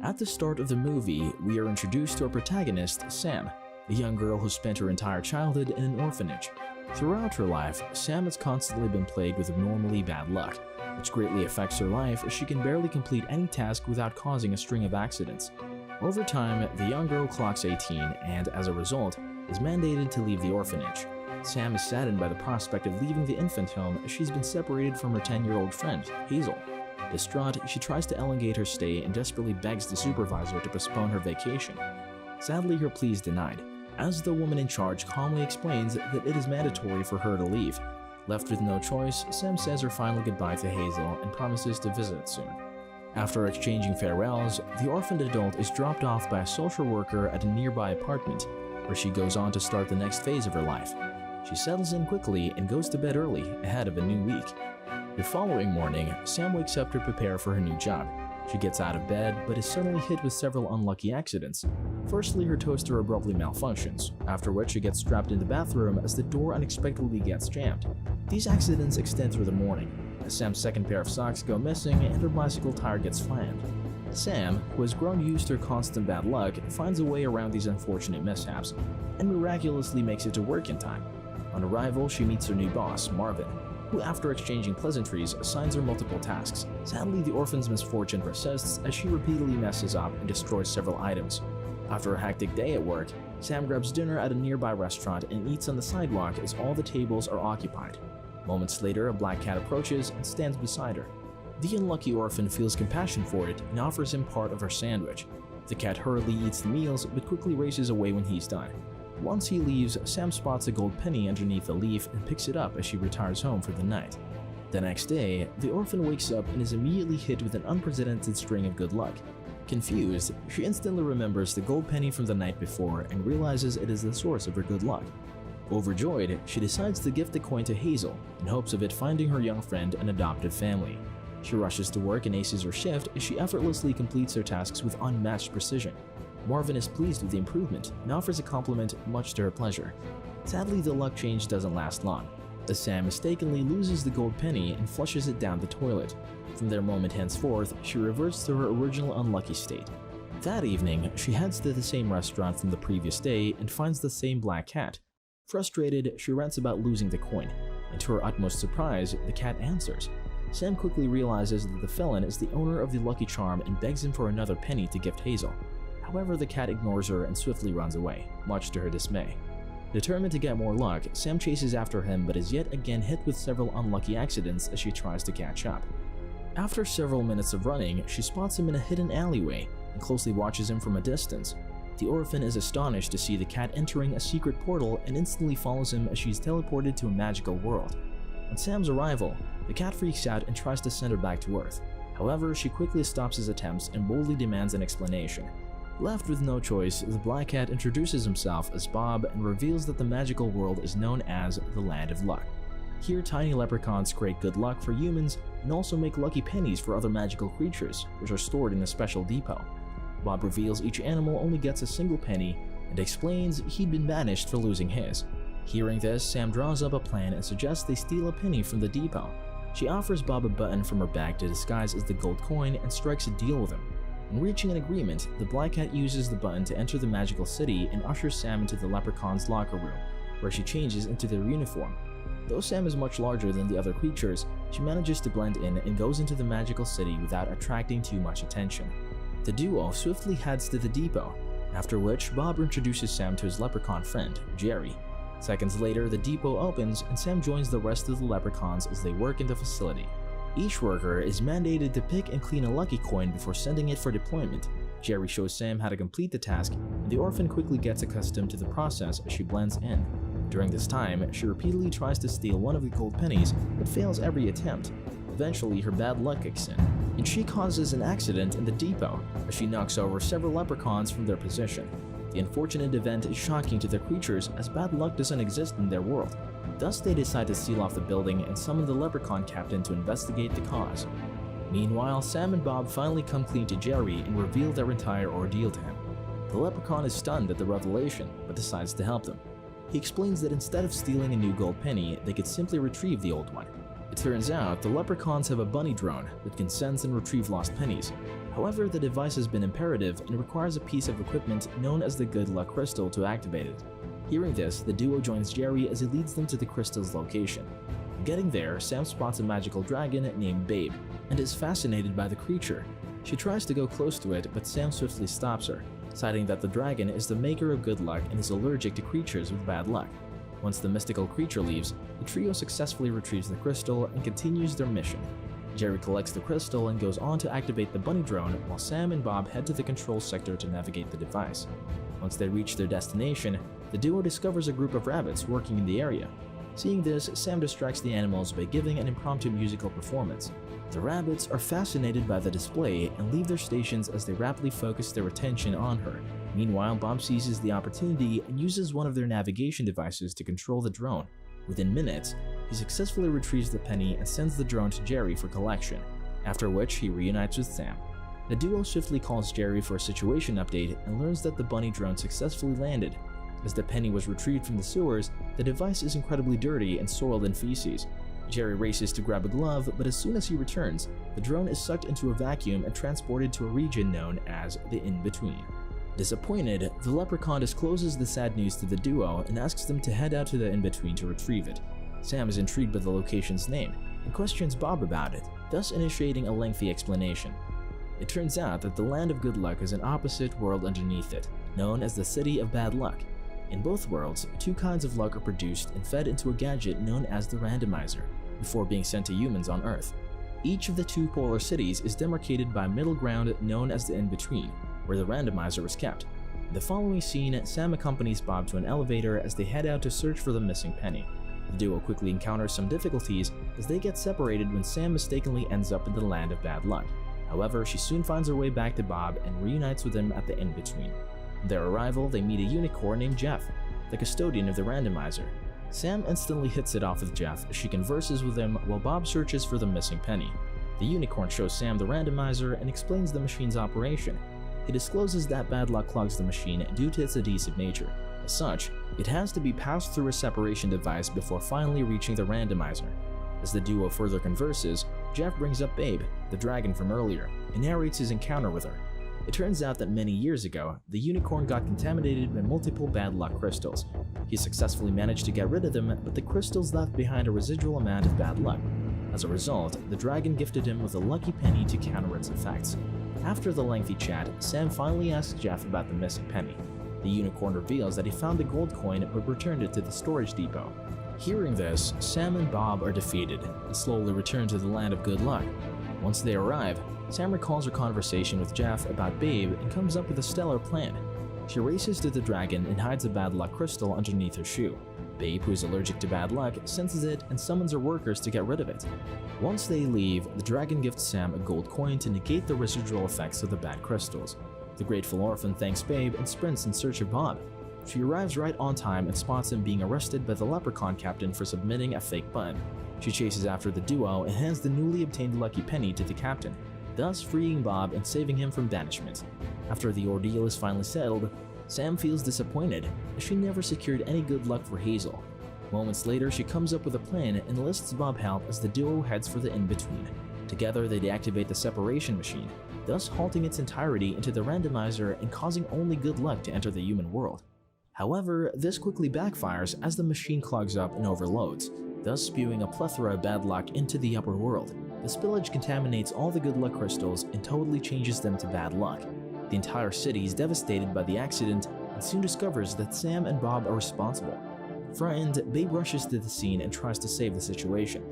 At the start of the movie, we are introduced to our protagonist, Sam, a young girl who spent her entire childhood in an orphanage. Throughout her life, Sam has constantly been plagued with abnormally bad luck, which greatly affects her life as she can barely complete any task without causing a string of accidents. Over time, the young girl clocks 18 and, as a result, is mandated to leave the orphanage. Sam is saddened by the prospect of leaving the infant home as she's been separated from her 10-year-old friend, Hazel. Distraught, she tries to elongate her stay and desperately begs the supervisor to postpone her vacation. Sadly, her plea is denied, as the woman in charge calmly explains that it is mandatory for her to leave. Left with no choice, Sam says her final goodbye to Hazel and promises to visit soon. After exchanging farewells, the orphaned adult is dropped off by a social worker at a nearby apartment, where she goes on to start the next phase of her life. She settles in quickly and goes to bed early, ahead of a new week. The following morning, Sam wakes up to prepare for her new job. She gets out of bed, but is suddenly hit with several unlucky accidents. Firstly, her toaster abruptly malfunctions, after which she gets trapped in the bathroom as the door unexpectedly gets jammed. These accidents extend through the morning, as Sam's second pair of socks go missing and her bicycle tire gets slammed. Sam, who has grown used to her constant bad luck, finds a way around these unfortunate mishaps, and miraculously makes it to work in time. On arrival, she meets her new boss, Marvin, who, after exchanging pleasantries, assigns her multiple tasks. Sadly, the orphan's misfortune persists as she repeatedly messes up and destroys several items. After a hectic day at work, Sam grabs dinner at a nearby restaurant and eats on the sidewalk as all the tables are occupied. Moments later, a black cat approaches and stands beside her. The unlucky orphan feels compassion for it and offers him part of her sandwich. The cat hurriedly eats the meals but quickly races away when he's done. Once he leaves, Sam spots a gold penny underneath a leaf and picks it up as she retires home for the night. The next day, the orphan wakes up and is immediately hit with an unprecedented string of good luck. Confused, she instantly remembers the gold penny from the night before and realizes it is the source of her good luck. Overjoyed, she decides to gift the coin to Hazel in hopes of it finding her young friend an adoptive family. She rushes to work and aces her shift as she effortlessly completes her tasks with unmatched precision. Marvin is pleased with the improvement and offers a compliment, much to her pleasure. Sadly, the luck change doesn't last long, as Sam mistakenly loses the gold penny and flushes it down the toilet. From their moment henceforth, she reverts to her original unlucky state. That evening, she heads to the same restaurant from the previous day and finds the same black cat. Frustrated, she rants about losing the coin, and to her utmost surprise, the cat answers. Sam quickly realizes that the felon is the owner of the lucky charm and begs him for another penny to gift Hazel. However, the cat ignores her and swiftly runs away, much to her dismay. Determined to get more luck, Sam chases after him but is yet again hit with several unlucky accidents as she tries to catch up. After several minutes of running, she spots him in a hidden alleyway and closely watches him from a distance. The orphan is astonished to see the cat entering a secret portal and instantly follows him as she is teleported to a magical world. On Sam's arrival, the cat freaks out and tries to send her back to Earth. However, she quickly stops his attempts and boldly demands an explanation. Left with no choice, the black cat introduces himself as Bob and reveals that the magical world is known as the Land of Luck. Here, tiny leprechauns create good luck for humans and also make lucky pennies for other magical creatures, which are stored in a special depot. Bob reveals each animal only gets a single penny and explains he'd been banished for losing his. Hearing this, Sam draws up a plan and suggests they steal a penny from the depot. She offers Bob a button from her bag to disguise as the gold coin and strikes a deal with him. In reaching an agreement, the black cat uses the button to enter the magical city and ushers Sam into the leprechaun's locker room, where she changes into their uniform. Though Sam is much larger than the other creatures, she manages to blend in and goes into the magical city without attracting too much attention. The duo swiftly heads to the depot, after which Bob introduces Sam to his leprechaun friend, Jerry. Seconds later, the depot opens and Sam joins the rest of the leprechauns as they work in the facility. Each worker is mandated to pick and clean a lucky coin before sending it for deployment. Jerry shows Sam how to complete the task, and the orphan quickly gets accustomed to the process as she blends in. During this time, she repeatedly tries to steal one of the gold pennies, but fails every attempt. Eventually, her bad luck kicks in, and she causes an accident in the depot as she knocks over several leprechauns from their position. The unfortunate event is shocking to the creatures as bad luck doesn't exist in their world. Thus, they decide to seal off the building and summon the leprechaun captain to investigate the cause. Meanwhile, Sam and Bob finally come clean to Jerry and reveal their entire ordeal to him. The leprechaun is stunned at the revelation, but decides to help them. He explains that instead of stealing a new gold penny, they could simply retrieve the old one. It turns out the leprechauns have a bunny drone that can sense and retrieve lost pennies. However, the device has been imperative and requires a piece of equipment known as the Good Luck Crystal to activate it. Hearing this, the duo joins Jerry as he leads them to the crystal's location. Getting there, Sam spots a magical dragon named Babe and is fascinated by the creature. She tries to go close to it, but Sam swiftly stops her, citing that the dragon is the maker of good luck and is allergic to creatures with bad luck. Once the mystical creature leaves, the trio successfully retrieves the crystal and continues their mission. Jerry collects the crystal and goes on to activate the bunny drone, while Sam and Bob head to the control sector to navigate the device. Once they reach their destination, the duo discovers a group of rabbits working in the area. Seeing this, Sam distracts the animals by giving an impromptu musical performance. The rabbits are fascinated by the display and leave their stations as they rapidly focus their attention on her. Meanwhile, Bob seizes the opportunity and uses one of their navigation devices to control the drone. Within minutes, he successfully retrieves the penny and sends the drone to Jerry for collection, after which he reunites with Sam. The duo swiftly calls Jerry for a situation update and learns that the bunny drone successfully landed. As the penny was retrieved from the sewers, the device is incredibly dirty and soiled in feces. Jerry races to grab a glove, but as soon as he returns, the drone is sucked into a vacuum and transported to a region known as the In-Between. Disappointed, the leprechaun discloses the sad news to the duo and asks them to head out to the In-Between to retrieve it. Sam is intrigued by the location's name and questions Bob about it, thus initiating a lengthy explanation. It turns out that the Land of Good Luck is an opposite world underneath it, known as the City of Bad Luck. In both worlds, two kinds of luck are produced and fed into a gadget known as the randomizer, before being sent to humans on Earth. Each of the two polar cities is demarcated by a middle ground known as the In-Between, where the randomizer is kept. In the following scene, Sam accompanies Bob to an elevator as they head out to search for the missing penny. The duo quickly encounters some difficulties as they get separated when Sam mistakenly ends up in the Land of Bad Luck. However, she soon finds her way back to Bob and reunites with him at the In-Between. On their arrival, they meet a unicorn named Jeff, the custodian of the randomizer. Sam instantly hits it off with Jeff as she converses with him while Bob searches for the missing penny. The unicorn shows Sam the randomizer and explains the machine's operation. He discloses that bad luck clogs the machine due to its adhesive nature. As such, it has to be passed through a separation device before finally reaching the randomizer. As the duo further converses, Jeff brings up Babe, the dragon from earlier, and narrates his encounter with her. It turns out that many years ago, the unicorn got contaminated by multiple bad luck crystals. He successfully managed to get rid of them, but the crystals left behind a residual amount of bad luck. As a result, the dragon gifted him with a lucky penny to counter its effects. After the lengthy chat, Sam finally asks Jeff about the missing penny. The unicorn reveals that he found the gold coin but returned it to the storage depot. Hearing this, Sam and Bob are defeated and slowly return to the Land of Good Luck. Once they arrive, Sam recalls her conversation with Jeff about Babe and comes up with a stellar plan. She races to the dragon and hides a bad luck crystal underneath her shoe. Babe, who is allergic to bad luck, senses it and summons her workers to get rid of it. Once they leave, the dragon gifts Sam a gold coin to negate the residual effects of the bad crystals. The grateful orphan thanks Babe and sprints in search of Bob. She arrives right on time and spots him being arrested by the leprechaun captain for submitting a fake bun. She chases after the duo and hands the newly obtained lucky penny to the captain, thus freeing Bob and saving him from banishment. After the ordeal is finally settled, Sam feels disappointed as she never secured any good luck for Hazel. Moments later, she comes up with a plan and enlists Bob's help as the duo heads for the In-Between. Together, they deactivate the separation machine, thus halting its entirety into the randomizer and causing only good luck to enter the human world. However, this quickly backfires as the machine clogs up and overloads, thus spewing a plethora of bad luck into the upper world. The spillage contaminates all the good luck crystals and totally changes them to bad luck. The entire city is devastated by the accident and soon discovers that Sam and Bob are responsible. Frightened, Babe rushes to the scene and tries to save the situation.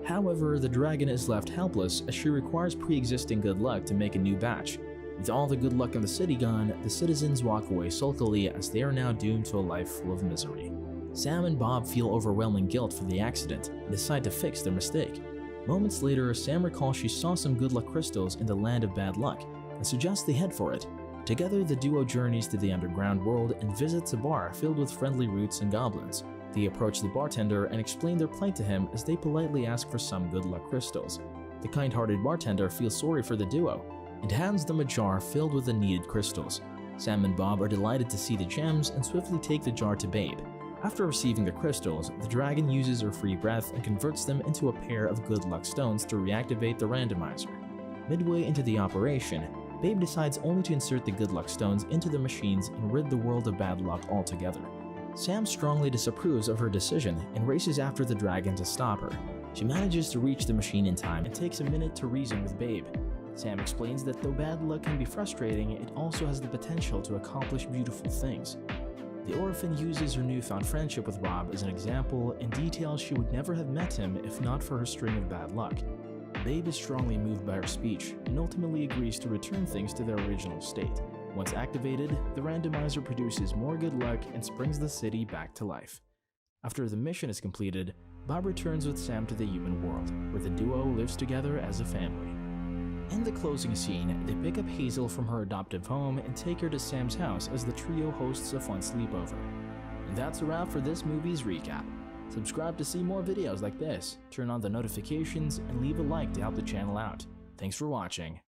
However, the dragon is left helpless as she requires pre-existing good luck to make a new batch. With all the good luck in the city gone, the citizens walk away sulkily as they are now doomed to a life full of misery. Sam and Bob feel overwhelming guilt for the accident and decide to fix their mistake. Moments later, Sam recalls she saw some good luck crystals in the Land of Bad Luck and suggests they head for it. Together, the duo journeys to the underground world and visits a bar filled with friendly roots and goblins. They approach the bartender and explain their plight to him as they politely ask for some good luck crystals. The kind-hearted bartender feels sorry for the duo and hands them a jar filled with the needed crystals. Sam and Bob are delighted to see the gems and swiftly take the jar to Babe. After receiving the crystals, the dragon uses her free breath and converts them into a pair of good luck stones to reactivate the randomizer. Midway into the operation, Babe decides only to insert the good luck stones into the machines and rid the world of bad luck altogether. Sam strongly disapproves of her decision and races after the dragon to stop her. She manages to reach the machine in time and takes a minute to reason with Babe. Sam explains that though bad luck can be frustrating, it also has the potential to accomplish beautiful things. The orphan uses her newfound friendship with Rob as an example and details she would never have met him if not for her string of bad luck. Babe is strongly moved by her speech and ultimately agrees to return things to their original state. Once activated, the randomizer produces more good luck and springs the city back to life. After the mission is completed, Bob returns with Sam to the human world, where the duo lives together as a family. In the closing scene, they pick up Hazel from her adoptive home and take her to Sam's house as the trio hosts a fun sleepover. And that's a wrap for this movie's recap. Subscribe to see more videos like this, turn on the notifications, and leave a like to help the channel out. Thanks for watching.